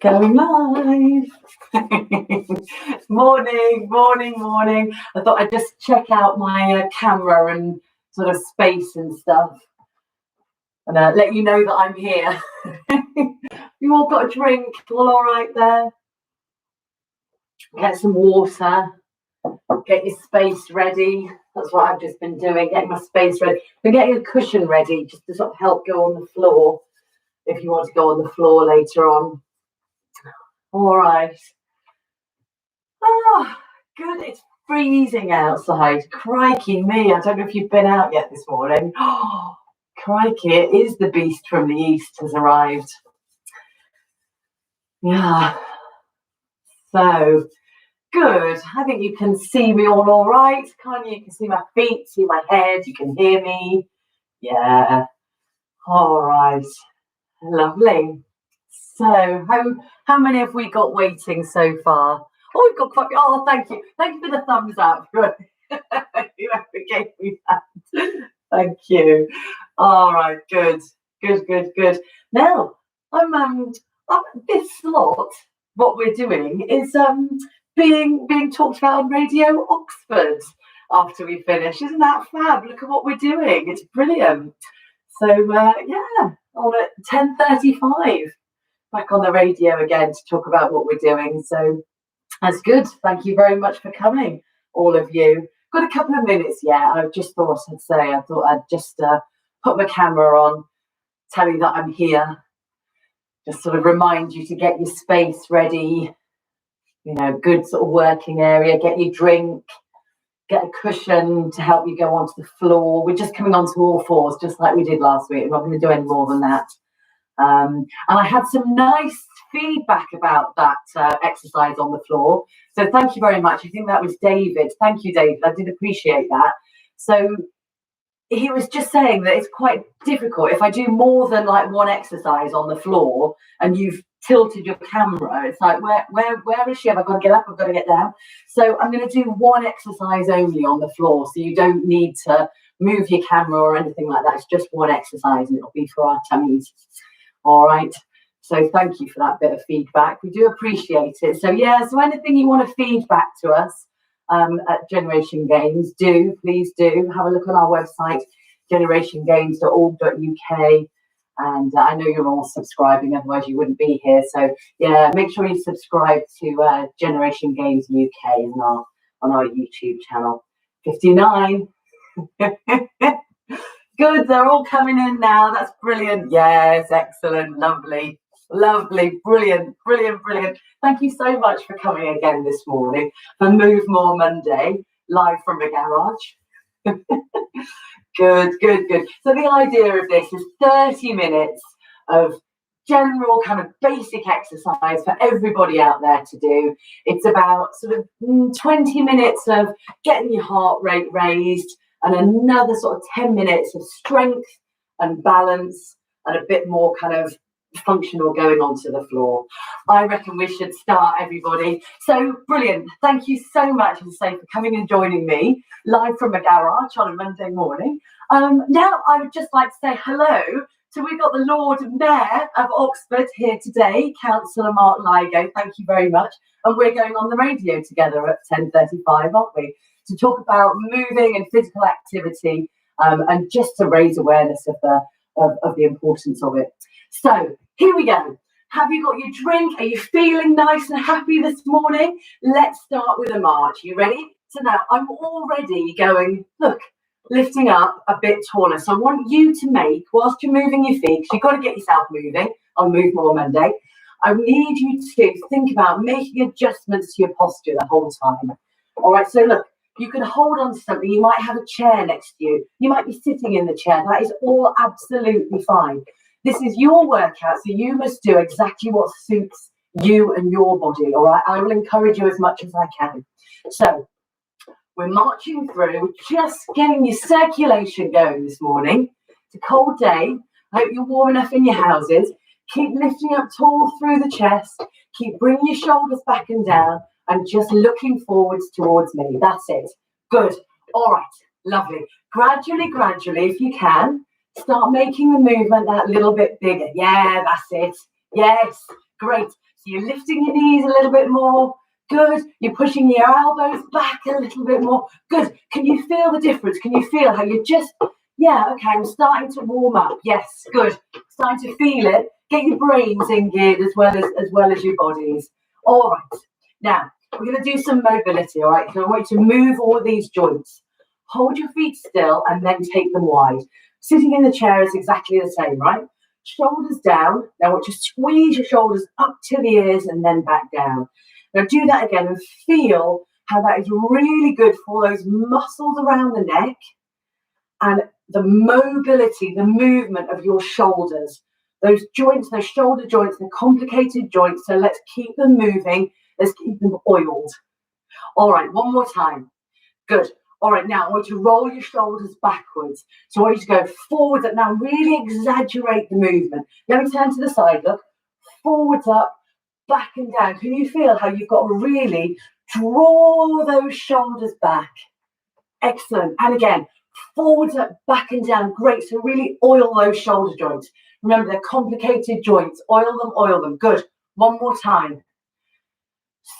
Going live. Morning. I thought I'd just check out my camera and sort of space and stuff and let you know that I'm here. You all got a drink? All right there? Get some water. Get your space ready. That's what I've just been doing, getting my space ready. Been getting a cushion ready just to sort of help go on the floor if you want to go on the floor later on. All right. Oh, good. It's freezing outside. Crikey me. I don't know if you've been out yet this morning. Oh, crikey. It is the beast from the east has arrived. Yeah. So, good. I think you can see me all right, can't you? You can see my feet, see my head. You can hear me. Yeah. All right. Lovely. So, how many have we got waiting so far? Oh, we've got quite. Oh, thank you. Thank you for the thumbs up. Good. Whoever gave me that. Thank you. All right. Good. Now, I'm this slot. What we're doing is being talked about on Radio Oxford after we finish. Isn't that fab? Look at what we're doing. It's brilliant. So yeah, on at 10:35. Back on the radio again to talk about what we're doing. So that's good. Thank you very much for coming, all of you. Got a couple of minutes, yeah. I just thought I'd just put my camera on, tell you that I'm here, just sort of remind you to get your space ready, you know, good sort of working area, get your drink, get a cushion to help you go onto the floor. We're just coming onto all fours, just like we did last week. We're not going to do any more than that. And I had some nice feedback about that exercise on the floor. So thank you very much. I think that was David. Thank you, David. I did appreciate that. So he was just saying that it's quite difficult. If I do more than like one exercise on the floor and you've tilted your camera, it's like, where is she? Have I got to get up? I've got to get down. So I'm going to do one exercise only on the floor. So you don't need to move your camera or anything like that. It's just one exercise and it'll be for our tummies. All right. So thank you for that bit of feedback. We do appreciate it. So yeah, so anything you want to feedback to us at Generation Games, please do have a look on our website, generationgames.org.uk. And I know you're all subscribing, otherwise you wouldn't be here. So yeah, make sure you subscribe to Generation Games UK on our YouTube channel. 59. Good, they're all coming in now. That's brilliant. Yes, excellent, lovely, brilliant. Thank you so much for coming again this morning for Move More Monday, live from the garage. Good. So the idea of this is 30 minutes of general kind of basic exercise for everybody out there to do. It's about sort of 20 minutes of getting your heart rate raised, and another sort of 10 minutes of strength and balance and a bit more kind of functional going onto the floor. I reckon we should start, everybody. So brilliant. Thank you so much, as I say, for coming and joining me live from a garage on a Monday morning. Now I would just like to say hello. So we've got the Lord Mayor of Oxford here today, Councillor Mark Ligo. Thank you very much. And we're going on the radio together at 10:35, aren't we? To talk about moving and physical activity, and just to raise awareness of the importance of it. So here we go. Have you got your drink? Are you feeling nice and happy this morning? Let's start with a march. You ready? So now I'm already going, look, lifting up a bit taller. So I want you to make, whilst you're moving your feet, because you've got to get yourself moving on Move More Monday, I need you to think about making adjustments to your posture the whole time. All right, so look, you can hold on to something. You might have a chair next to you. You might be sitting in the chair. That is all absolutely fine. This is your workout, so you must do exactly what suits you and your body, all right? I will encourage you as much as I can. So we're marching through, just getting your circulation going this morning. It's a cold day. I hope you're warm enough in your houses. Keep lifting up tall through the chest. Keep bringing your shoulders back and down and just looking forwards towards me. That's it. Good. All right. Lovely. Gradually, if you can, start making the movement that little bit bigger. Yeah, that's it. Yes. Great. So you're lifting your knees a little bit more. Good. You're pushing your elbows back a little bit more. Good. Can you feel the difference? Can you feel how you're just, yeah, okay, I'm starting to warm up. Yes, good. Starting to feel it. Get your brains engaged as well as your bodies. All right. Now, we're going to do some mobility, all right? So I want you to move all these joints. Hold your feet still and then take them wide. Sitting in the chair is exactly the same, right? Shoulders down. Now I want you to squeeze your shoulders up to the ears and then back down. Now do that again and feel how that is really good for those muscles around the neck and the mobility, the movement of your shoulders. Those joints, those shoulder joints, they're complicated joints, so let's keep them moving. Let's keep them oiled. All right, one more time. Good. All right, now I want you to roll your shoulders backwards. So I want you to go forwards up. Now really exaggerate the movement. Let me turn to the side, look. Forwards up, back and down. Can you feel how you've got to really draw those shoulders back? Excellent. And again, forwards up, back and down. Great. So really oil those shoulder joints. Remember, they're complicated joints. Oil them, oil them. Good. One more time.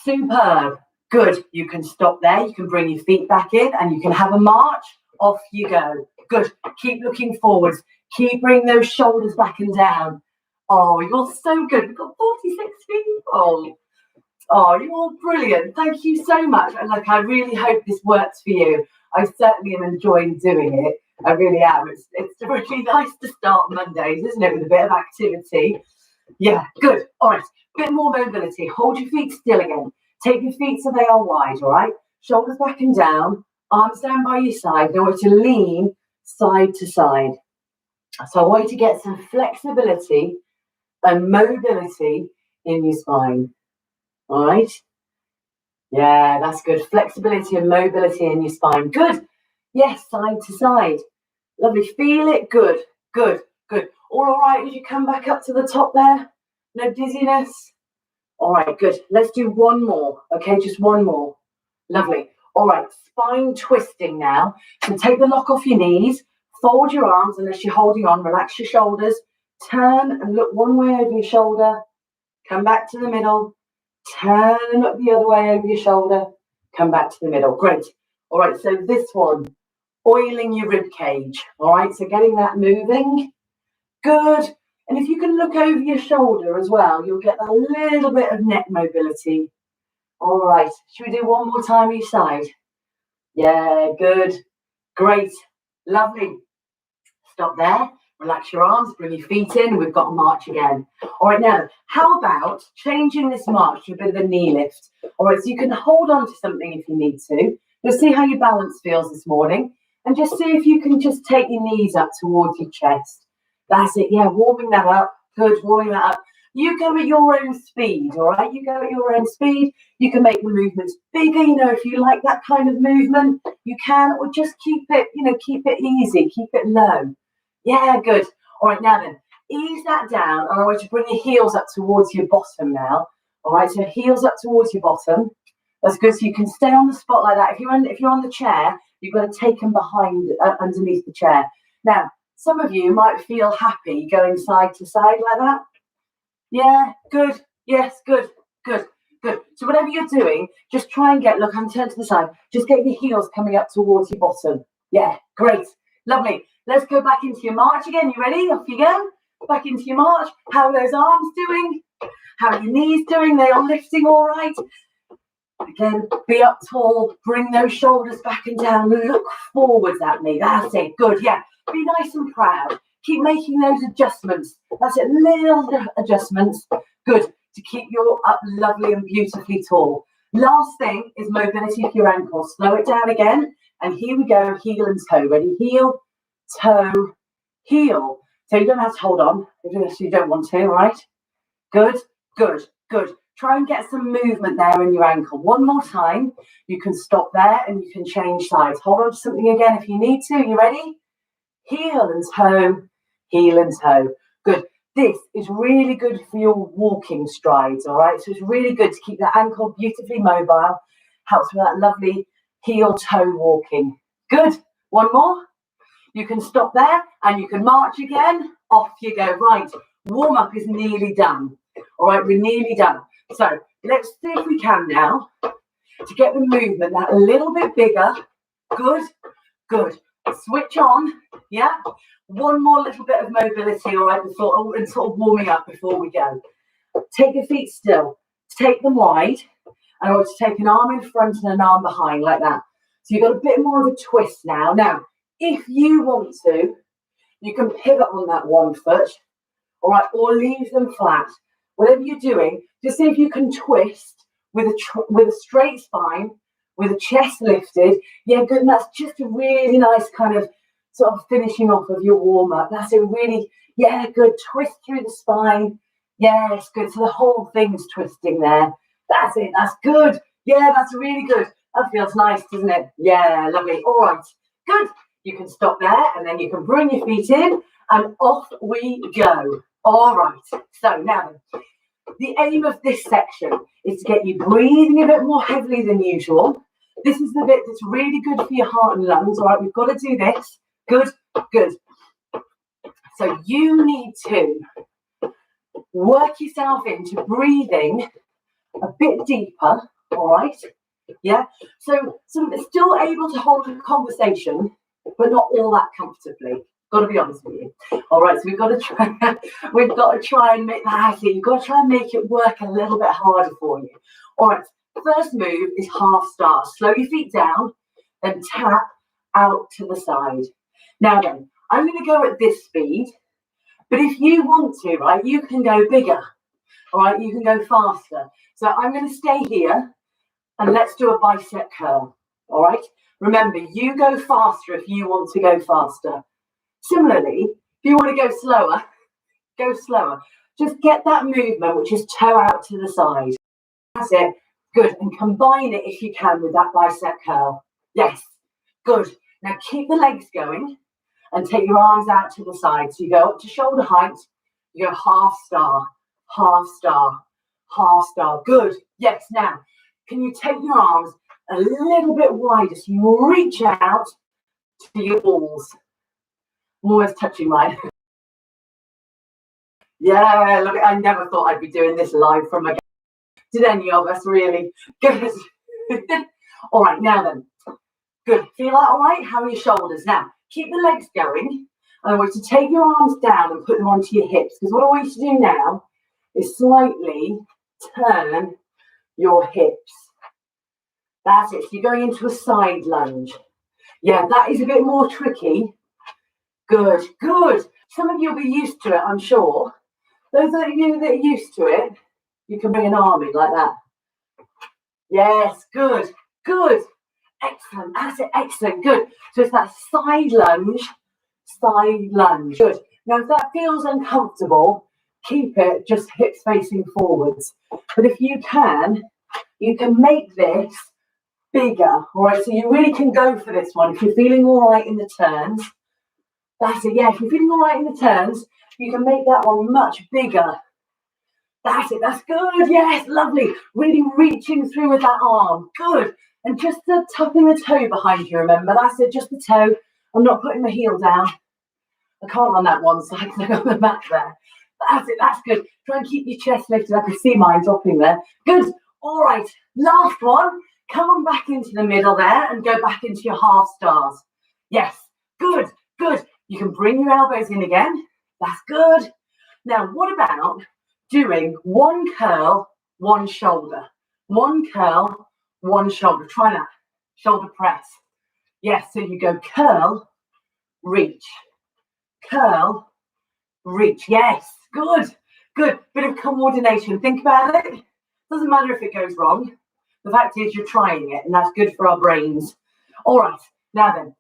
Superb. Good. You can stop there. You can bring your feet back in and you can have a march. Off you go. Good. Keep looking forwards. Keep bringing those shoulders back and down. Oh, you're so good. We've got 46 people. Oh, you're all brilliant. Thank you so much. And like, I really hope this works for you. I certainly am enjoying doing it. I really am. It's really nice to start Mondays, isn't it, with a bit of activity. Yeah, good. All right. Bit more mobility. Hold your feet still again. Take your feet so they are wide, all right? Shoulders back and down, arms down by your side. I want you to lean side to side. So I want you to get some flexibility and mobility in your spine, all right? Yeah, that's good. Flexibility and mobility in your spine. Good. Yes, side to side. Lovely. Feel it. Good, good, good. All right as you come back up to the top there? No dizziness? All right, good. Let's do one more. Okay, just one more. Lovely. All right, spine twisting now. So take the lock off your knees, fold your arms unless you're holding on, relax your shoulders, turn and look one way over your shoulder, come back to the middle, turn and look the other way over your shoulder, come back to the middle. Great. All right, so this one, oiling your rib cage. All right, so getting that moving. Good. And if you can look over your shoulder as well, you'll get a little bit of neck mobility. All right. Should we do one more time each side? Yeah, good. Great. Lovely. Stop there. Relax your arms. Bring your feet in. We've got a march again. All right, now, how about changing this march to a bit of a knee lift? All right, so you can hold on to something if you need to. Just see how your balance feels this morning. And just see if you can just take your knees up towards your chest. That's it. Yeah, warming that up. Good, warming that up. You go at your own speed, all right? You go at your own speed. You can make the movements bigger, if you like that kind of movement, you can, or just keep it, keep it easy, keep it low. Yeah, good. All right, now then, ease that down. And I want you to bring your heels up towards your bottom now. All right, so heels up towards your bottom. That's good. So you can stay on the spot like that. If you're on the chair, you've got to take them behind, underneath the chair. Now, some of you might feel happy going side to side like that. Yeah, good. Yes, good, good, good. So whatever you're doing, just try and look, I'm turned to the side. Just get your heels coming up towards your bottom. Yeah, great. Lovely. Let's go back into your march again. You ready? Off you go. Back into your march. How are those arms doing? How are your knees doing? They are lifting all right. Again, be up tall. Bring those shoulders back and down. Look forwards at me. That's it. Good. Yeah. Be nice and proud. Keep making those adjustments. That's it. Little adjustments. Good. To keep you up lovely and beautifully tall. Last thing is mobility of your ankles. Slow it down again. And here we go. Heel and toe. Ready? Heel, toe, heel. So you don't have to hold on if you don't want to, right? Good, good, good. Try and get some movement there in your ankle. One more time. You can stop there and you can change sides. Hold on to something again if you need to. You ready? Heel and toe, heel and toe. Good. This is really good for your walking strides, all right? So it's really good to keep that ankle beautifully mobile. Helps with that lovely heel-toe walking. Good. One more. You can stop there and you can march again. Off you go. Right. Warm-up is nearly done. All right, we're nearly done. So let's see if we can now to get the movement that a little bit bigger. Good, good. Switch on, yeah. One more little bit of mobility, all right, before and sort of warming up before we go. Take your feet still, take them wide, and I want to take an arm in front and an arm behind like that. So you've got a bit more of a twist now. Now, if you want to, you can pivot on that one foot, all right, or leave them flat. Whatever you're doing, just see if you can twist with a straight spine, with the chest lifted. Yeah, good. And that's just a really nice kind of sort of finishing off of your warm up. That's a really, yeah, good. Twist through the spine. Yes, good. So the whole thing's twisting there. That's it. That's good. Yeah, that's really good. That feels nice, doesn't it? Yeah, lovely. All right, good. You can stop there and then you can bring your feet in and off we go. All right. So now the aim of this section is to get you breathing a bit more heavily than usual. This is the bit that's really good for your heart and lungs. All right, we've got to do this. Good, good. So you need to work yourself into breathing a bit deeper. All right. Yeah. So still able to hold a conversation, but not all that comfortably. Got to be honest with you. All right, so we've got to try and make that. You've got to try and make it work a little bit harder for you. All right, first move is half star. Slow your feet down, then tap out to the side. Now then, I'm going to go at this speed, but if you want to, right, you can go bigger. All right, you can go faster. So I'm going to stay here, and let's do a bicep curl. All right, remember, you go faster if you want to go faster. Similarly, if you want to go slower, go slower. Just get that movement, which is toe out to the side. That's it. Good. And combine it, if you can, with that bicep curl. Yes. Good. Now keep the legs going and take your arms out to the side. So you go up to shoulder height. You go half star, half star, half star. Good. Yes. Now, can you take your arms a little bit wider so you reach out to your balls? I'm always touching mine. Yeah, look, I never thought I'd be doing this live from a. Did any of us really? Good. All right, now then. Good. Feel that all right? How are your shoulders? Now, keep the legs going. And I want you to take your arms down and put them onto your hips. Because what I want you to do now is slightly turn your hips. That's it. So you're going into a side lunge. Yeah, that is a bit more tricky. Good, good. Some of you will be used to it, I'm sure. Those of you that are used to it, you can bring an arm in like that. Yes, good, good. Excellent, that's it, excellent, good. So it's that side lunge, good. Now, if that feels uncomfortable, keep it just hips facing forwards. But if you can make this bigger, all right? So you really can go for this one. If you're feeling all right in the turns, that's it, yeah. If you're feeling all right in the turns, you can make that one much bigger. That's it, that's good, yes, lovely. Really reaching through with that arm, good. And just tucking the toe behind you, remember, that's it, just the toe. I'm not putting the heel down. I can't on that one side because I've got the mat there. That's it, that's good. Try and keep your chest lifted. I can see mine dropping there. Good, all right, last one. Come on back into the middle there and go back into your half stars. Yes, good, good. You can bring your elbows in again. That's good. Now, what about doing one curl, one shoulder? One curl, one shoulder. Try that. Shoulder press. Yes, so you go curl, reach. Curl, reach. Yes, good, good. Bit of coordination. Think about it. Doesn't matter if it goes wrong. The fact is you're trying it, and that's good for our brains. All right, now then.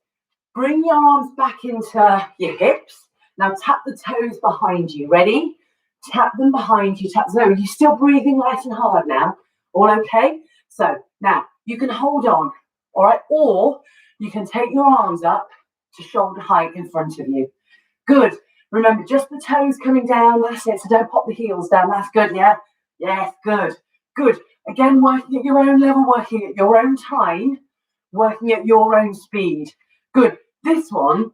Bring your arms back into your hips. Now tap the toes behind you. Ready? Tap them behind you. Tap. So are you still breathing nice and hard now? All okay? So now you can hold on. All right? Or you can take your arms up to shoulder height in front of you. Good. Remember, just the toes coming down. That's it. So don't pop the heels down. That's good, yeah? Yes, good. Good. Again, working at your own level, working at your own time, working at your own speed. Good. This one,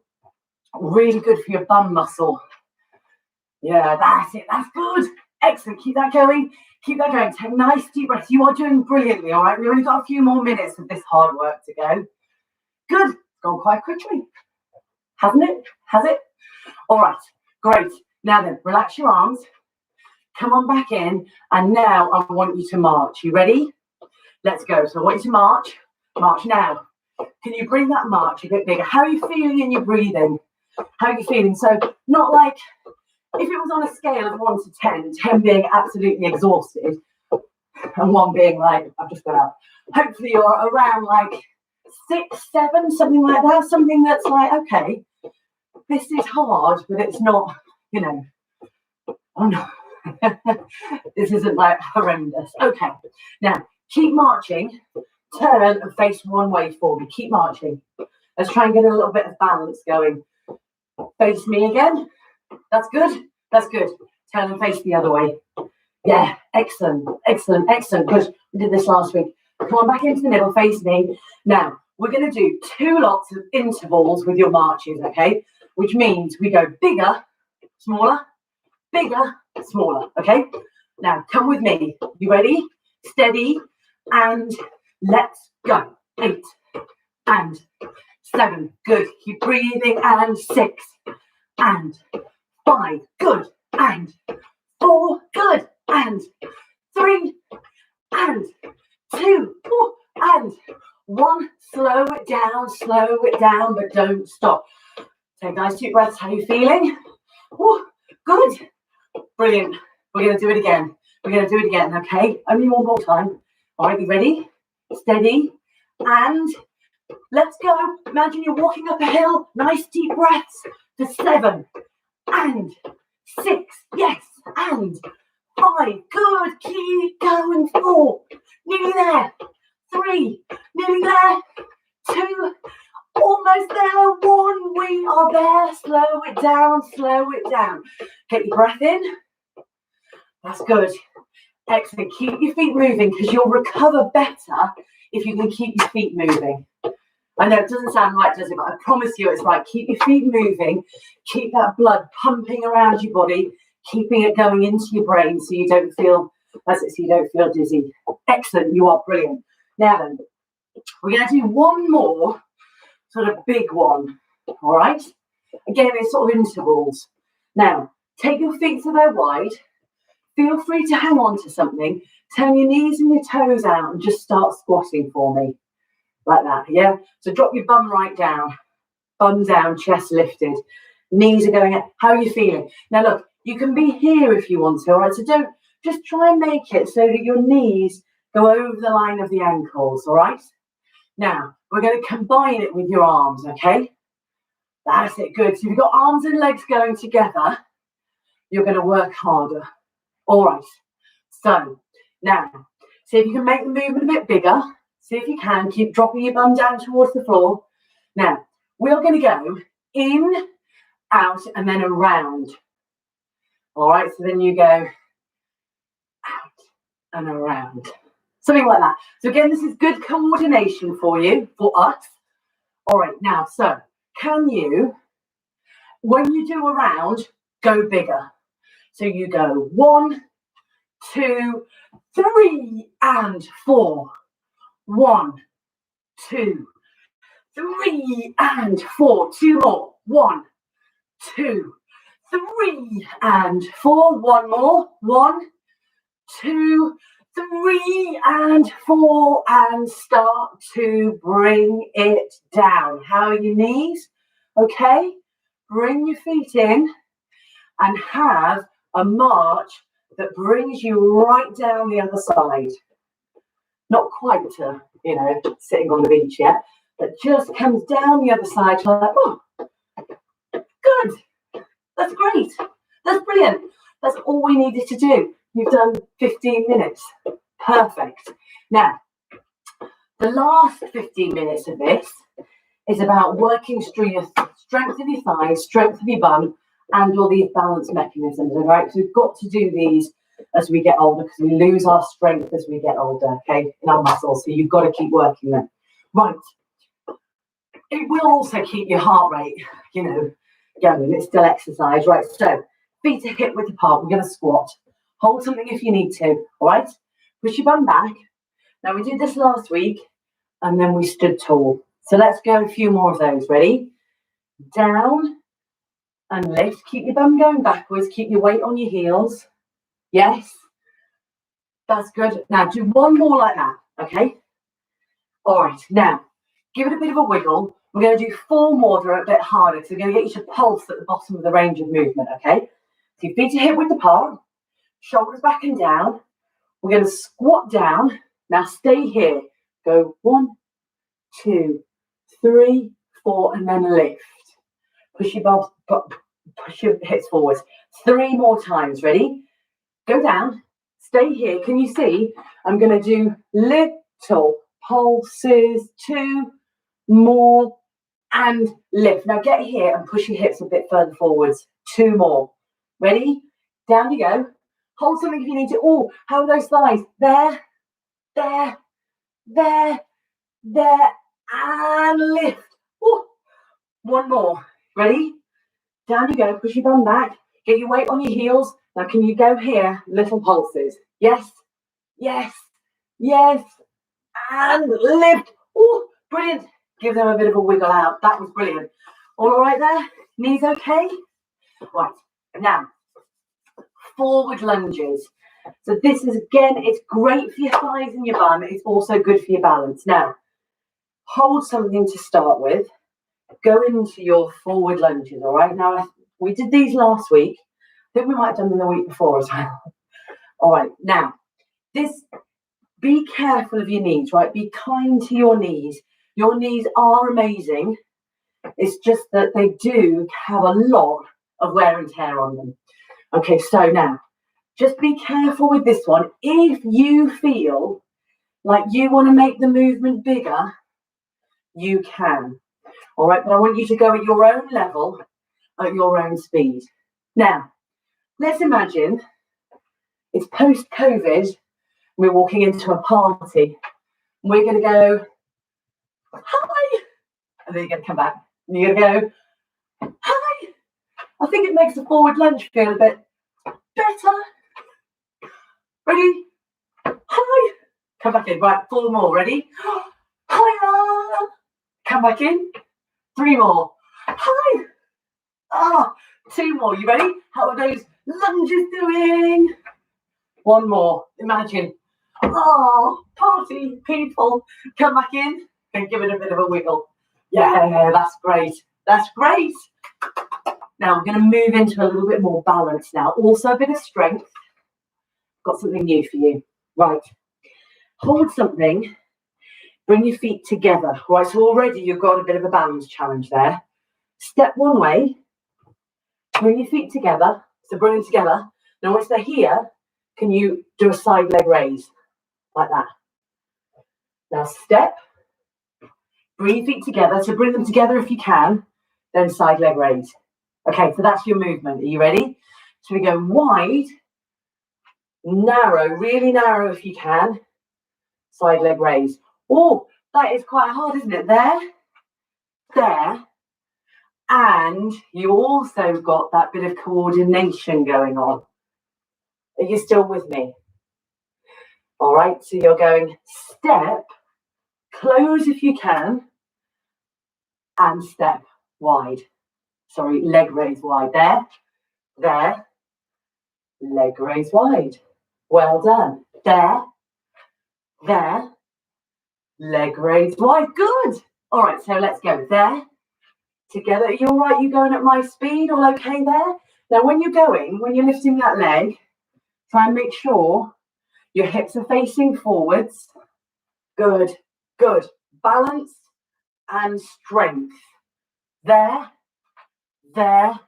really good for your bum muscle. Yeah, that's it. That's good. Excellent. Keep that going. Keep that going. Take nice deep breaths. You are doing brilliantly, all right? We've only got a few more minutes of this hard work to go. Good. It's gone quite quickly. Hasn't it? Has it? All right. Great. Now then, relax your arms. Come on back in. And now I want you to march. You ready? Let's go. So I want you to march. March now. Can you bring that march a bit bigger? How are you feeling in your breathing? How are you feeling? So not like if it was on a scale of 1 to 10, 10 being absolutely exhausted and 1 being like, I've just got out. Hopefully you're around like 6, 7, something like that. Something that's like, okay, this is hard, but it's not, you know, oh no, this isn't like horrendous. Okay, now keep marching. Turn and face one way for me. Keep marching. Let's try and get a little bit of balance going. Face me again. That's good. That's good. Turn and face the other way. Yeah, excellent, excellent, excellent. Good. We did this last week. Come on back into the middle. Face me. Now, we're going to do 2 lots of intervals with your marches, okay? Which means we go bigger, smaller, bigger, smaller, okay? Now, come with me. You ready? Steady and let's go. 8 and 7. Good. Keep breathing. And 6 and 5. Good. And 4. Good. And 3 and 2 and 1. Slow it down, but don't stop. Take nice deep breaths. How are you feeling? Good. Brilliant. We're going to do it again. We're going to do it again, okay? Only one more time. All right, you ready? Steady. And let's go. Imagine you're walking up a hill. Nice deep breaths. For 7 and 6. Yes. And 5. Good. Keep going. 4. Nearly there. 3. Nearly there. 2. Almost there. 1. We are there. Slow it down. Slow it down. Get your breath in. That's good. Excellent. Keep your feet moving because you'll recover better if you can keep your feet moving. I know it doesn't sound right, does it? But I promise you it's right. Keep your feet moving. Keep that blood pumping around your body, keeping it going into your brain so you don't feel, dizzy. Excellent. You are brilliant. Now then, we're going to do one more sort of big one. All right? Again, it's sort of intervals. Now, take your feet so they're wide. Feel free to hang on to something. Turn your knees and your toes out and just start squatting for me. Like that, yeah? So drop your bum right down. Bum down, chest lifted. Knees are going out. How are you feeling? Now look, you can be here if you want to, all right? So don't, just try and make it so that your knees go over the line of the ankles, all right? Now, we're going to combine it with your arms, okay? That's it, good. So if you've got arms and legs going together, you're going to work harder. All right, so now, see if you can make the movement a bit bigger. See if you can. Keep dropping your bum down towards the floor. Now, we're going to go in, out, and then around. All right, so then you go out and around. Something like that. So again, this is good coordination for you, for us. All right, now, so can you, when you do around, go bigger? So you go 1, 2, 3, and 4. 1, 2, 3, and 4. 2 more. 1, 2, 3, and 4. 1 more. 1, 2, 3, and 4. And start to bring it down. How are your knees? Okay. Bring your feet in and have a march that brings you right down the other side. Not quite to, sitting on the beach yet, but just comes down the other side. Like, oh, good. That's great. That's brilliant. That's all we needed to do. You've done 15 minutes. Perfect. Now, the last 15 minutes of this is about working through your strength of your thighs, strength of your bum, and all these balance mechanisms, all right? So we've got to do these as we get older because we lose our strength as we get older, okay, in our muscles. So you've got to keep working them. Right. It will also keep your heart rate, going. It's still exercise, right? So feet are hip width apart. We're going to squat. Hold something if you need to, all right? Push your bum back. Now we did this last week and then we stood tall. So let's go a few more of those. Ready? Down and lift. Keep your bum going backwards. Keep your weight on your heels. Yes. That's good. Now do one more like that, okay? All right, now give it a bit of a wiggle. We're going to do 4 more that are a bit harder because we're going to get you to pulse at the bottom of the range of movement, okay? So your feet are hip width apart, shoulders back and down. We're going to squat down. Now stay here. Go 1, 2, 3, 4, and then lift. Push your hips forwards. 3 more times. Ready? Go down. Stay here. Can you see? I'm going to do little pulses. 2 more and lift. Now get here and push your hips a bit further forwards. 2 more. Ready? Down you go. Hold something if you need to. Oh, how are those thighs? There, there, there, there, and lift. Ooh. 1 more. Ready? Down you go. Push your bum back. Get your weight on your heels. Now can you go here? Little pulses. Yes, yes, yes, and lift. Oh, brilliant. Give them a bit of a wiggle out. That was brilliant. All right there? Knees okay? Right, now, forward lunges. So this is, again, it's great for your thighs and your bum. It's also good for your balance. Now, hold something to start with. Go into your forward lunges, all right? Now, we did these last week. I think we might have done them the week before as well. All right, now, be careful of your knees, right? Be kind to your knees. Your knees are amazing. It's just that they do have a lot of wear and tear on them. Okay, so now, just be careful with this one. If you feel like you want to make the movement bigger, you can. All right, but I want you to go at your own level, at your own speed. Now, let's imagine it's post-COVID. We're walking into a party. We're going to go, hi. And then you're going to come back. And you're going to go, hi. I think it makes the forward lunge feel a bit better. Ready? Hi. Come back in. Right, 4 more. Ready? Hiya. Come back in. 3 more. Hi. 2 more. You ready? How are those lunges doing? 1 more. Imagine. Party people. Come back in and give it a bit of a wiggle. Yeah, that's great. That's great. Now I'm going to move into a little bit more balance now. Also a bit of strength. Got something new for you. Right. Hold something. Bring your feet together. Right, so already you've got a bit of a balance challenge there. Step one way. Bring your feet together. So bring them together. Now once they're here, can you do a side leg raise? Like that. Now step. Bring your feet together. So bring them together if you can. Then side leg raise. Okay, so that's your movement. Are you ready? So we go wide, narrow, really narrow if you can. Side leg raise. Oh, that is quite hard, isn't it? There, there. And you also got that bit of coordination going on. Are you still with me? All right, so you're going step, close if you can, and step wide. Sorry, leg raise wide. There, there, leg raise wide. Well done. There, there, leg raise wide. Good. All right, so let's go there. Together. Are you all right? You going at my speed? All okay there? Now, when you're lifting that leg, try and make sure your hips are facing forwards. Good, good. Balance and strength. There, there,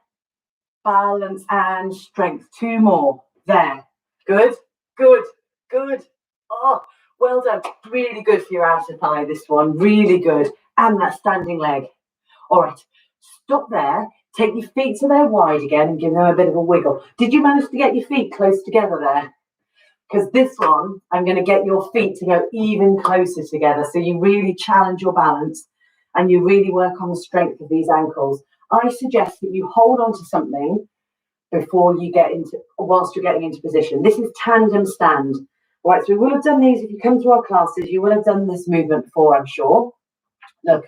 balance and strength. 2 more. There. Good, good, good. Oh, well done. Really good for your outer thigh, this one. Really good. And that standing leg. All right, stop there. Take your feet so they're wide again and give them a bit of a wiggle. Did you manage to get your feet close together there? Because this one, I'm going to get your feet to go even closer together. So you really challenge your balance and you really work on the strength of these ankles. I suggest that you hold on to something before you get into, whilst you're getting into position. This is tandem stand. Right, so we will have done these. If you come to our classes, you will have done this movement before, I'm sure. Look,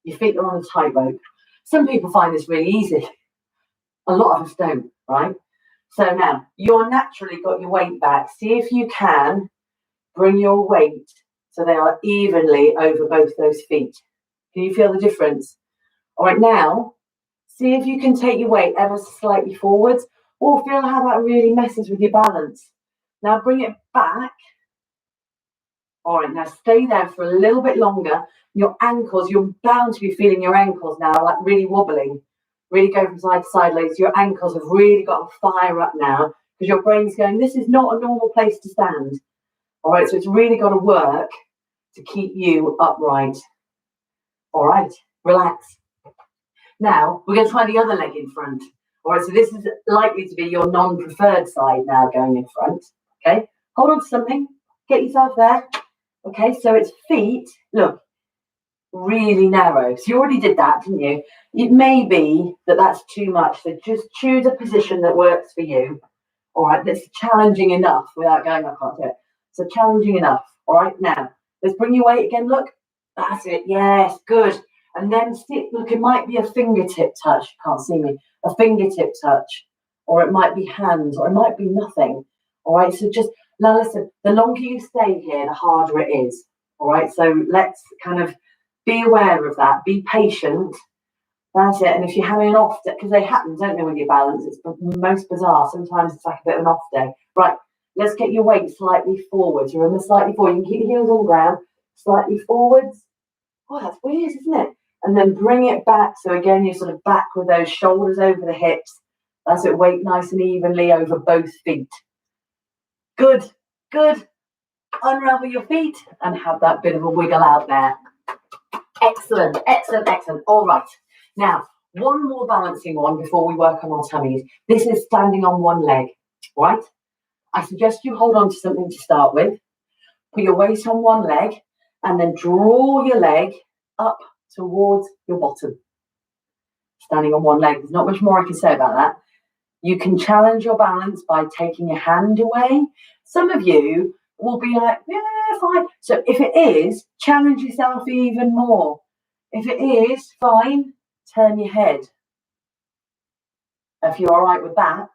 your feet are on a tightrope. Some people find this really easy. A lot of us don't, right? So now, you're naturally got your weight back. See if you can bring your weight so they are evenly over both those feet. Can you feel the difference? All right, now, see if you can take your weight ever so slightly forwards, or feel how that really messes with your balance. Now bring it back. All right, now stay there for a little bit longer. Your ankles, you're bound to be feeling your ankles now, like really wobbling, really go from side to side, ladies. Your ankles have really got to fire up now because your brain's going, this is not a normal place to stand. All right, so it's really got to work to keep you upright. All right, relax. Now, we're going to try the other leg in front. All right, so this is likely to be your non-preferred side now going in front. Okay, hold on to something. Get yourself there. Okay, so it's feet, look, really narrow. So you already did that, didn't you? It may be that that's too much. So just choose a position that works for you. All right, that's challenging enough without going, I can't do it. So challenging enough. All right, now, let's bring your weight again. Look, that's it. Yes, good. And then sit, look, it might be a fingertip touch. You can't see me. A fingertip touch. Or it might be hands, or it might be nothing. All right, so just, now listen, the longer you stay here, the harder it is. All right, so let's kind of be aware of that. Be patient. That's it. And if you're having an off day, because they happen, don't they, with your balance? It's most bizarre. Sometimes it's like a bit of an off day. Right, let's get your weight slightly forwards. Remember, slightly forward. You can keep your heels on the ground, slightly forwards. Oh, that's weird, isn't it? And then bring it back. So again, you're sort of back with those shoulders over the hips. That's it. Weight nice and evenly over both feet. Good, good. Unravel your feet and have that bit of a wiggle out there. Excellent, excellent, excellent. All right. Now, one more balancing one before we work on our tummies. This is standing on one leg, right? I suggest you hold on to something to start with. Put your weight on one leg and then draw your leg up towards your bottom. Standing on one leg. There's not much more I can say about that. You can challenge your balance by taking your hand away. Some of you will be like, yeah, fine. So if it is, challenge yourself even more. If it is, fine, turn your head. If you're all right with that,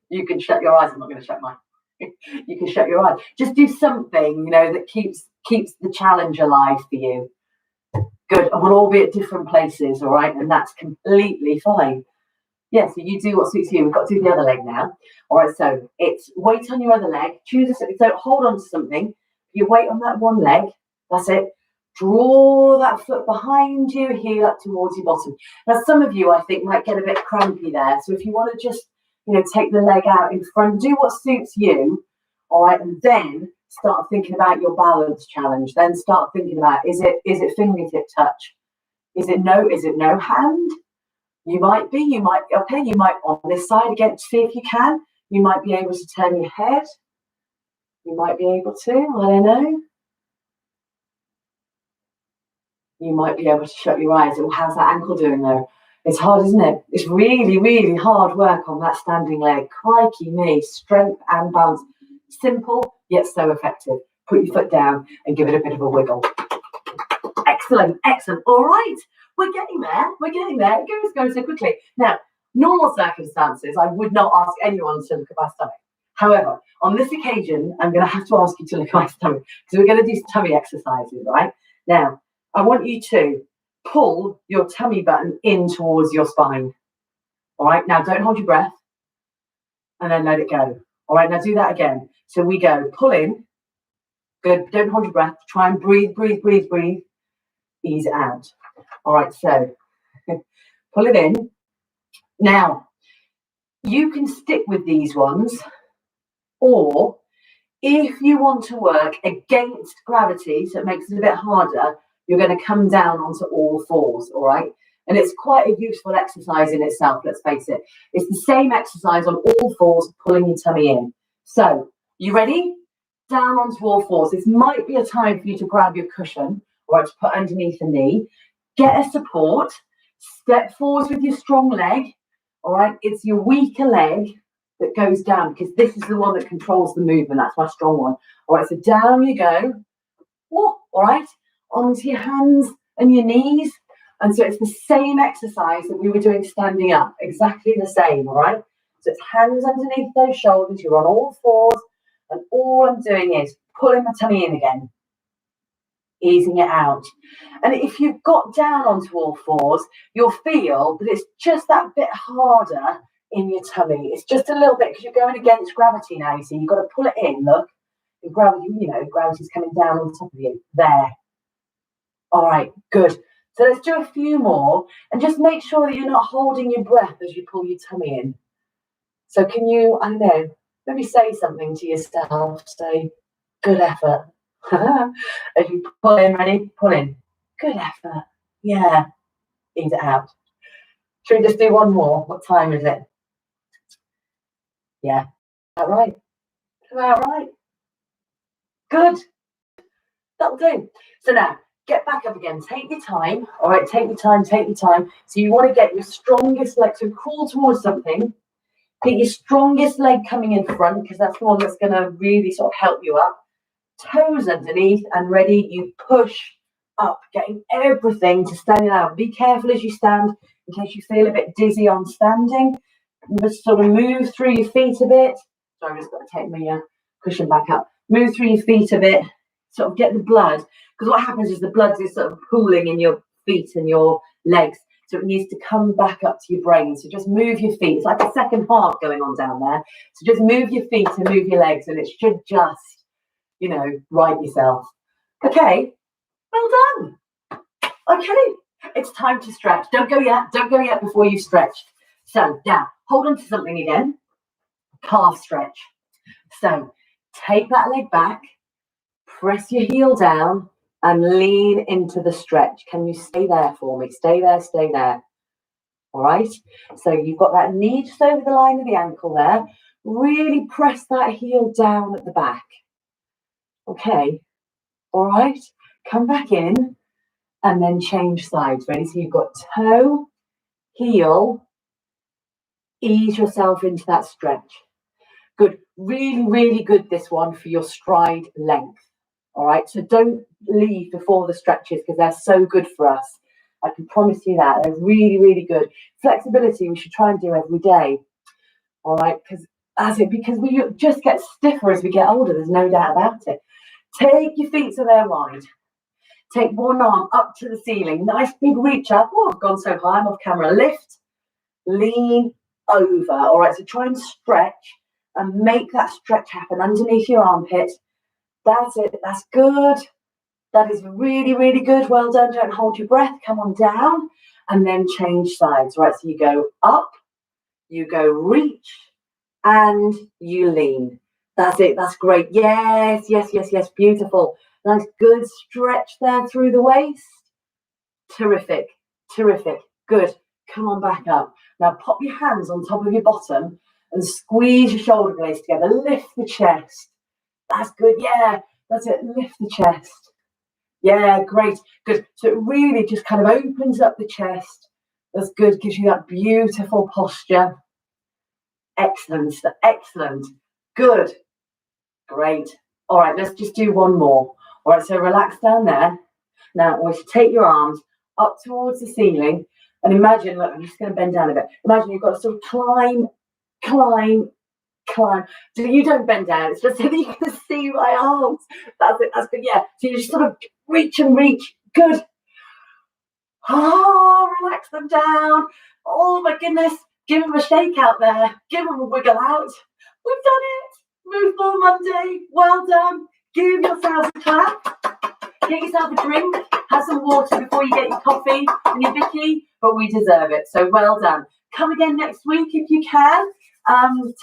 you can shut your eyes. I'm not going to shut mine. You can shut your eyes. Just do something, you know, that keeps the challenge alive for you. Good. And we'll all be at different places, all right? And that's completely fine. Yeah, so you do what suits you. We've got to do the other leg now. All right, so it's weight on your other leg. Choose a, so hold on to something. You weight on that one leg. That's it. Draw that foot behind you, heel up towards your bottom. Now, some of you, I think, might get a bit crampy there. So if you want to just, you know, take the leg out in front, do what suits you. All right, and then start thinking about your balance challenge. Then start thinking about, is it fingertip touch? Is it no hand? You might be, okay, you might on this side again, see if you can. You might be able to turn your head. You might be able to, I don't know. You might be able to shut your eyes. Oh, how's that ankle doing though? It's hard, isn't it? It's really, really hard work on that standing leg. Crikey me, strength and balance. Simple, yet so effective. Put your foot down and give it a bit of a wiggle. Excellent, excellent. All right. We're getting there. It goes so quickly. Now, normal circumstances, I would not ask anyone to look at my stomach. However, on this occasion, I'm going to have to ask you to look at my stomach because we're going to do tummy exercises, right? Now, I want you to pull your tummy button in towards your spine. All right, now don't hold your breath and then let it go. All right, now do that again. So we go, pull in. Good, don't hold your breath. Try and breathe. Ease it out. All right, so pull it in. Now, you can stick with these ones, or if you want to work against gravity, so it makes it a bit harder, you're going to come down onto all fours, all right? And it's quite a useful exercise in itself, let's face it. It's the same exercise on all fours, pulling your tummy in. So, you ready? Down onto all fours. This might be a time for you to grab your cushion, or to put underneath the knee. Get a support. Step forwards with your strong leg. all right? It's your weaker leg that goes down because this is the one that controls the movement. That's my strong one. All right, so down you go. All right, onto your hands and your knees. And so it's the same exercise that we were doing standing up, exactly the same, all right? So it's hands underneath those shoulders, you're on all fours, and all I'm doing is pulling my tummy in again, easing it out. And if you've got down onto all fours, you'll feel that it's just that bit harder in your tummy. It's just a little bit, because you're going against gravity now, you see, you've got to pull it in, look. And gravity, gravity's coming down on top of you. There. All right, good. So let's do a few more and just make sure that you're not holding your breath as you pull your tummy in. So can you, I don't know, maybe say something to yourself, say, good effort. As you pull in, ready? Pull in. Good effort. Yeah. Ease it out. Should we just do one more? What time is it? Yeah. Is that right? Is that right? Good. That'll do. So now, get back up again. Take your time. All right, take your time, take your time. So you want to get your strongest leg. So crawl towards something. Get your strongest leg coming in front, because that's the one that's going to really sort of help you up. Toes underneath and ready. You push up, getting everything to standing out. Be careful as you stand in case you feel a bit dizzy on standing. Just sort of move through your feet a bit. Sorry, I've just got to take my cushion back up. Move through your feet a bit. Sort of get the blood, because what happens is the blood is sort of pooling in your feet and your legs, so it needs to come back up to your brain. So just move your feet. It's like a second heart going on down there. So just move your feet and move your legs, and it should just, right yourself. Okay, well done. Okay, it's time to stretch. Don't go yet before you've stretched. So now, hold on to something again. Calf stretch. So take that leg back. Press your heel down and lean into the stretch. Can you stay there for me? Stay there, stay there. All right. So you've got that knee just over the line of the ankle there. Really press that heel down at the back. Okay. All right. Come back in and then change sides. Ready? So you've got toe, heel, ease yourself into that stretch. Good. Really, really good, this one, for your stride length. All right, so don't leave before the stretches, because they're so good for us. I can promise you that. They're really, really good. Flexibility, we should try and do every day. All right, because we just get stiffer as we get older. There's no doubt about it. Take your feet so they're wide. Take one arm up to the ceiling. Nice big reach up. Oh, I've gone so high, I'm off camera. Lift, lean over. All right, so try and stretch and make that stretch happen underneath your armpit. That's it. That's good. That is really, really good. Well done. Don't hold your breath. Come on down and then change sides. Right. So you go up, you go reach, and you lean. That's it. That's great. Yes, yes, yes, yes. Beautiful. Nice, good stretch there through the waist. Terrific. Terrific. Good. Come on back up. Now pop your hands on top of your bottom and squeeze your shoulder blades together. Lift the chest. That's good. Yeah, that's it. Lift the chest. Yeah, great. Good. So it really just kind of opens up the chest. That's good. Gives you that beautiful posture. Excellent. Excellent. Good. Great. All right, let's just do one more. All right, so relax down there. Now, I want you to take your arms up towards the ceiling and imagine, look, I'm just going to bend down a bit. Imagine you've got to sort of climb. So you don't bend down, it's just so that you can see my arms. That's it, that's good. Yeah, so you just sort of reach and reach. Good. Oh, relax them down. Oh my goodness, give them a shake out there, give them a wiggle out. We've done it. Move More Monday. Well done. Give yourselves a clap. Get yourself a drink, have some water before you get your coffee and your Vicky, but we deserve it. So well done. Come again next week if you can.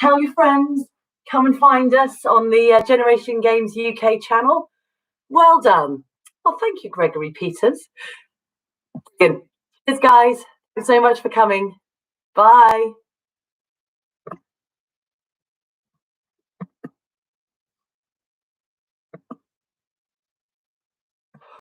Tell your friends. Come and find us on the Generation Games UK channel. Well done. Well, thank you, Gregory Peters. Good. Cheers, guys. Thanks so much for coming. Bye.